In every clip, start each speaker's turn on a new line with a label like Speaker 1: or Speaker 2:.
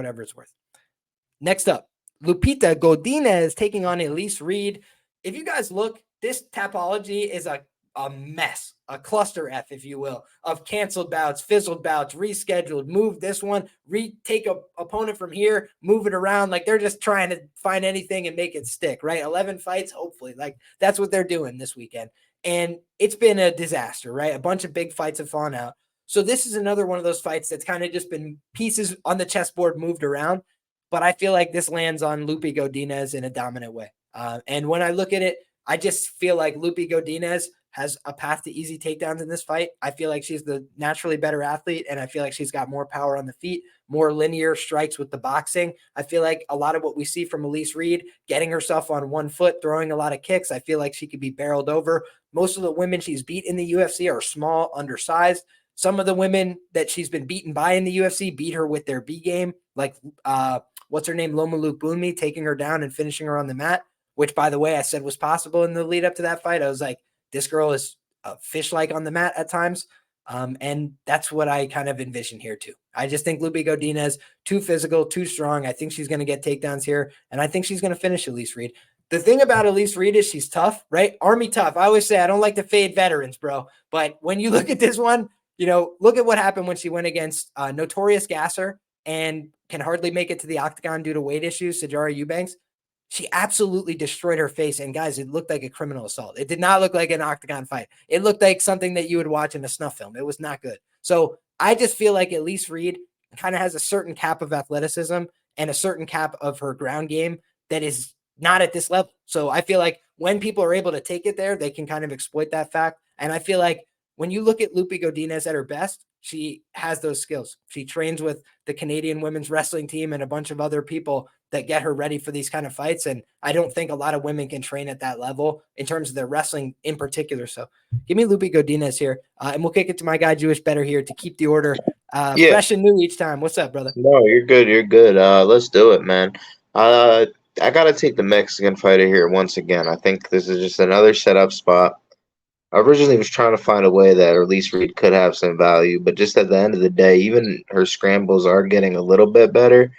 Speaker 1: whatever it's worth. Next up, Lupita Godinez taking on Elise Reed. If you guys look, this topology is a mess, a cluster F, if you will, of canceled bouts, fizzled bouts, rescheduled, move this one, take a opponent from here, move it around. Like they're just trying to find anything and make it stick, right? 11 fights, hopefully. Like that's what they're doing this weekend. And it's been a disaster, right? A bunch of big fights have fallen out. So this is another one of those fights that's kind of just been pieces on the chessboard moved around. But I feel like this lands on Lupita Godinez in a dominant way. And when I look at it, I just feel like Lupita Godinez has a path to easy takedowns in this fight. I feel like she's the naturally better athlete, and I feel like she's got more power on the feet, more linear strikes with the boxing. I feel like a lot of what we see from Elise Reed, getting herself on one foot, throwing a lot of kicks, I feel like she could be barreled over. Most of the women she's beat in the UFC are small, undersized. Some of the women that she's been beaten by in the UFC beat her with their B game, like what's her name, Loma Lukbunmi, taking her down and finishing her on the mat, which, by the way, I said was possible in the lead up to that fight. I was like, this girl is fish-like on the mat at times. And that's what I kind of envision here too. I just think Lupita Godinez, too physical, too strong. I think she's going to get takedowns here, and I think she's going to finish Elise Reed. The thing about Elise Reed is she's tough, right? Army tough. I always say I don't like to fade veterans, bro. But when you look at this one, look at what happened when she went against Notorious Gasser and can hardly make it to the octagon due to weight issues, Sijara Eubanks. She absolutely destroyed her face. And guys, it looked like a criminal assault. It did not look like an octagon fight. It looked like something that you would watch in a snuff film. It was not good. So I just feel like Elise Reed kind of has a certain cap of athleticism and a certain cap of her ground game that is not at this level. So I feel like when people are able to take it there, they can kind of exploit that fact. And I feel like when you look at Lupita Godinez at her best, she has those skills. She trains with the Canadian women's wrestling team and a bunch of other people that get her ready for these kind of fights. And I don't think a lot of women can train at that level in terms of their wrestling in particular. So give me Lupita Godinez here. And we'll kick it to my guy, Jewish Better, here to keep the order fresh and new each time. What's up, brother?
Speaker 2: No, you're good. You're good. Let's do it, man. I got to take the Mexican fighter here once again. I think this is just another setup spot. I originally was trying to find a way that Elise Reed could have some value, but just at the end of the day, even her scrambles are getting a little bit better.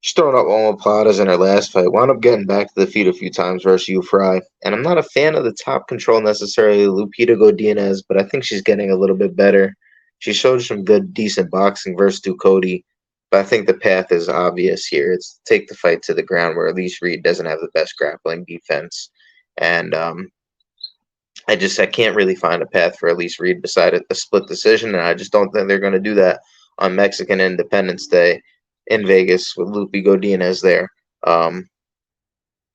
Speaker 2: She's throwing up omoplatas in her last fight. Wound up getting back to the feet a few times versus Yu Fry. And I'm not a fan of the top control necessarily, Lupita Godinez, but I think she's getting a little bit better. She showed some good, decent boxing versus Ducote, but I think the path is obvious here. It's take the fight to the ground where Elise Reed doesn't have the best grappling defense. And I can't really find a path for Elise Reed beside a split decision, and I just don't think they're going to do that on Mexican Independence Day in Vegas with Lupita Godinez there.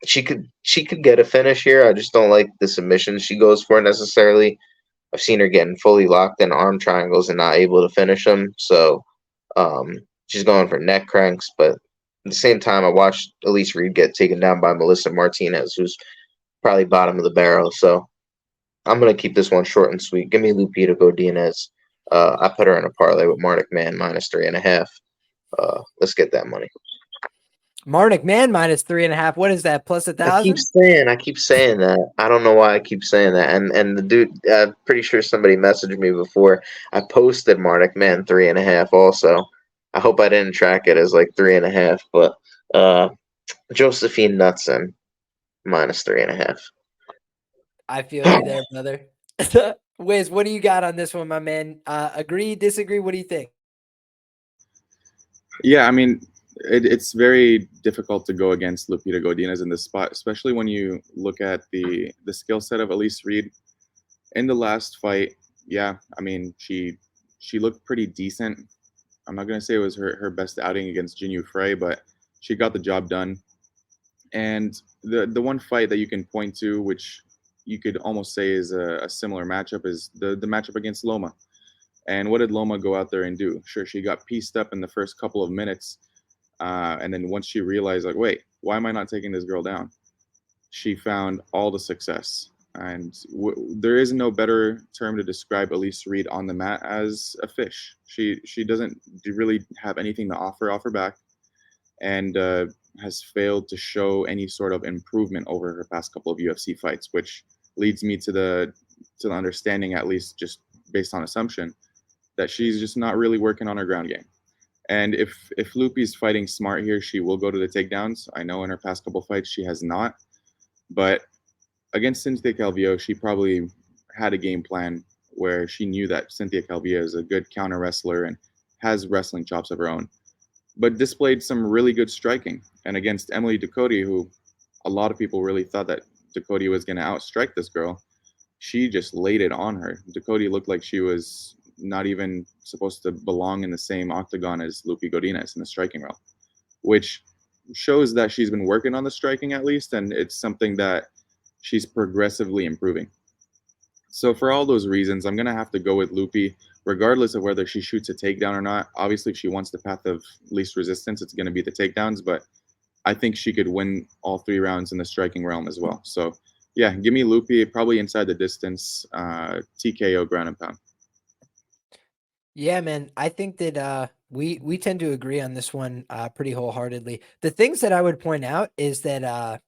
Speaker 2: She could get a finish here. I just don't like the submissions she goes for necessarily. I've seen her getting fully locked in arm triangles and not able to finish them. So she's going for neck cranks, but at the same time, I watched Elise Reed get taken down by Melissa Martinez, who's probably bottom of the barrel. So I'm going to keep this one short and sweet. Give me Lupita Godinez. I put her in a parlay with Marnik Man -3.5. Let's get that money.
Speaker 1: Marnik Man -3.5. What is that? Plus 1,000?
Speaker 2: I keep saying that. I don't know why I keep saying that. And the dude, I'm pretty sure somebody messaged me before. I posted Marnik Man 3.5 also. I hope I didn't track it as like 3.5, but Josephine Knutson -3.5.
Speaker 1: I feel you there, brother. Wiz, what do you got on this one, my man? Agree, disagree? What do you think?
Speaker 3: Yeah, I mean, it's very difficult to go against Lupita Godinez in this spot, especially when you look at the skill set of Elise Reed. In the last fight, yeah, I mean, she looked pretty decent. I'm not going to say it was her best outing against Jin Yu Frey, but she got the job done. And the one fight that you can point to, which you could almost say is a similar matchup, is the matchup against Loma. And what did Loma go out there and do? Sure, she got pieced up in the first couple of minutes. And then once she realized, like, wait, why am I not taking this girl down? She found all the success. And there is no better term to describe Elise Reed on the mat as a fish. She doesn't really have anything to offer off her back, and has failed to show any sort of improvement over her past couple of UFC fights, which leads me to the understanding, at least just based on assumption, that she's just not really working on her ground game. And if Loopy's fighting smart here, she will go to the takedowns. I know in her past couple fights she has not, but against Cynthia Calvillo, she probably had a game plan where she knew that Cynthia Calvillo is a good counter wrestler and has wrestling chops of her own, but displayed some really good striking. And against Emily Ducote, who a lot of people really thought that Ducote was going to outstrike this girl, she just laid it on her. Ducote looked like she was not even supposed to belong in the same octagon as Loopy Godinez in the striking realm, which shows that she's been working on the striking at least, and it's something that she's progressively improving. So for all those reasons, I'm going to have to go with Loopy, regardless of whether she shoots a takedown or not. Obviously, if she wants the path of least resistance, it's going to be the takedowns, but I think she could win all 3 rounds in the striking realm as well. So yeah, give me Loopy, probably inside the distance, TKO ground and pound.
Speaker 1: Yeah, man. I think that we tend to agree on this one pretty wholeheartedly. The things that I would point out is that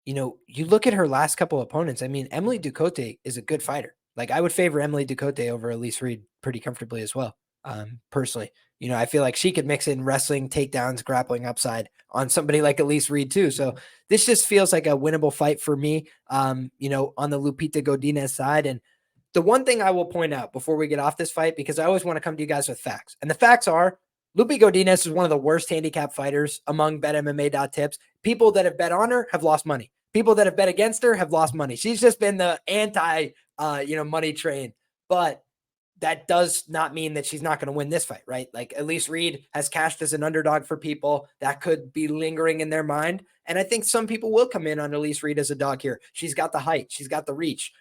Speaker 1: you know, you look at her last couple opponents. I mean, Emily Ducote is a good fighter. Like I would favor Emily Ducote over Elise Reed pretty comfortably as well. Personally, you know, I feel like she could mix in wrestling, takedowns, grappling upside on somebody like Elise Reed too. So this just feels like a winnable fight for me. You know, on the Lupita Godinez side. And the one thing I will point out before we get off this fight, because I always want to come to you guys with facts, and the facts are Lupita Godinez is one of the worst handicap fighters among BetMMA.tips. People that have bet on her have lost money. People that have bet against her have lost money. She's just been the anti, money train. But that does not mean that she's not going to win this fight, right? Like Elise Reed has cashed as an underdog for people that could be lingering in their mind. And I think some people will come in on Elise Reed as a dog here. She's got the height. She's got the reach.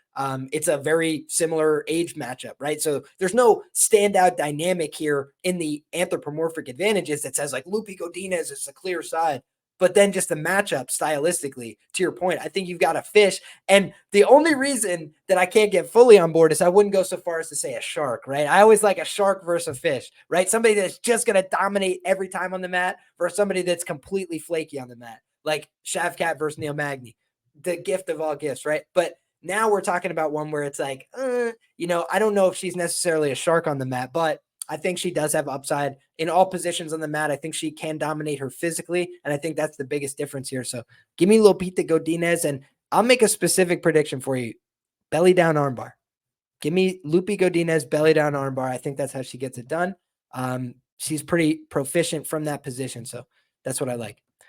Speaker 1: It's a very similar age matchup, right? So there's no standout dynamic here in the anthropomorphic advantages that says like Lupita Godinez is the clear side. But then just the matchup stylistically, to your point, I think you've got a fish. And the only reason that I can't get fully on board is I wouldn't go so far as to say a shark, right? I always like a shark versus a fish, right? Somebody that's just going to dominate every time on the mat versus somebody that's completely flaky on the mat, like Shavkat versus Neil Magny, the gift of all gifts, right? But now we're talking about one where it's like, I don't know if she's necessarily a shark on the mat, but I think she does have upside in all positions on the mat. I think she can dominate her physically, and I think that's the biggest difference here. So give me Lupita Godinez, and I'll make a specific prediction for you. Belly down armbar. Give me Lupita Godinez, belly down armbar. I think that's how she gets it done. She's pretty proficient from that position, so that's what I like.